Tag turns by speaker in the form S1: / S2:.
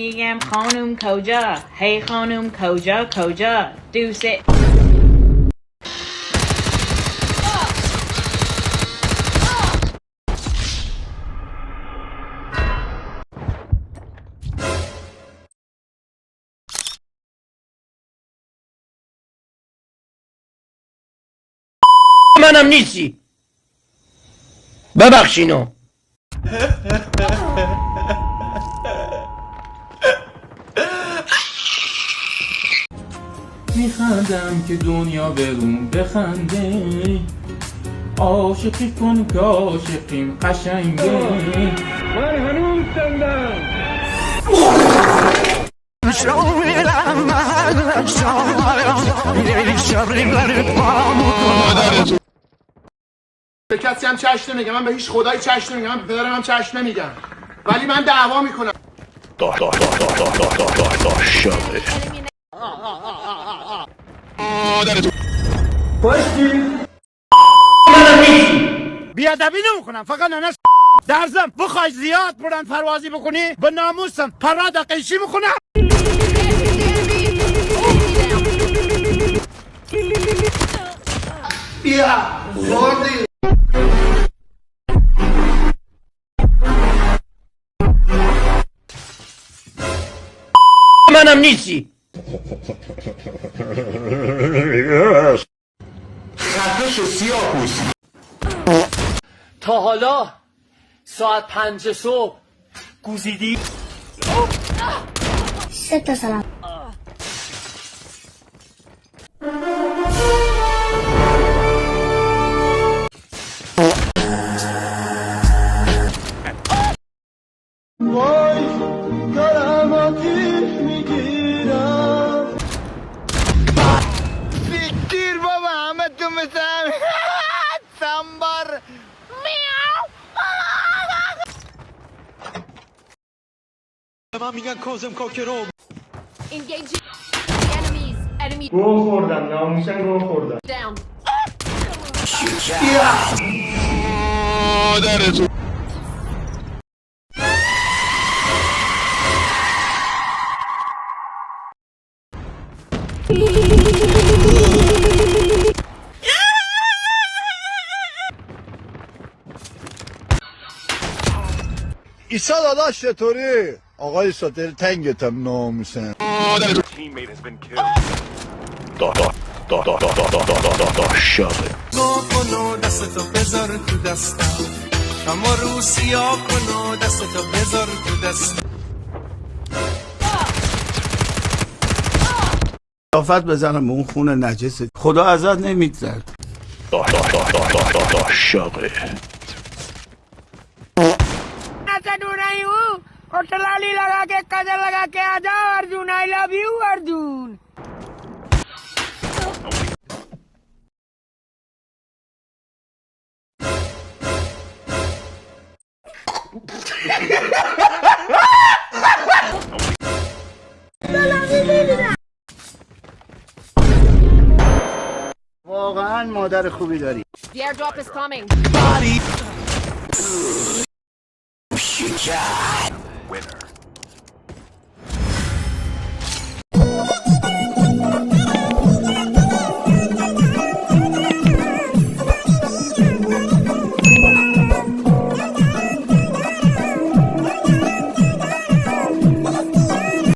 S1: میگم خانم کجا؟ هی خانم کجا؟ دوست
S2: منم نیستی ببخشینو.
S3: میخندم که دنیا برون بخنده، عاشقی کن که عاشقیم قشنگه. من هنوز زندم.
S4: به کسی هم چشم نمیگم، من به هیچ خدایی چشم نمیگم، من به پدرم هم چشم نمیگم، ولی من دعوا میکنم.
S5: بیادبی نمیکنم، فقط ننس درزم بخوای زیاد بلند پروازی بکنی به ناموسم پراد قیشی میکنم.
S4: بیا خوردی.
S2: منم نیستی.
S4: خفش سیاه‌پوست.
S6: تا حالا ساعت 5 صبح گوزیدی؟
S7: 3 تا سلام.
S4: وای دارم آتیش میگیرم.
S5: سیکتیر بابا، همه تو مثل سنبار.
S4: من میگن کازم کاکرم.
S7: Engage enemies. Enemy
S4: گوه خوردم، ناموسن گوه خوردم.
S7: down.
S4: مادرتون.
S8: ایسا داداش چطوری؟ آقای ساتر تنگتم ناموسن.
S9: کنو دستتو بذار تو دستم، اما رو سیاه کنو دستتو بذار تو دستم.
S8: آفت بزنم اون خونه نجسه، خدا ازت نمیگذر.
S2: شاقه
S5: होटलाली लगा के कदर लगा के आजा Arjun, I love you Arjun.
S8: واقعا مادر خوبی داری.
S7: The airdrop is coming.
S9: Body.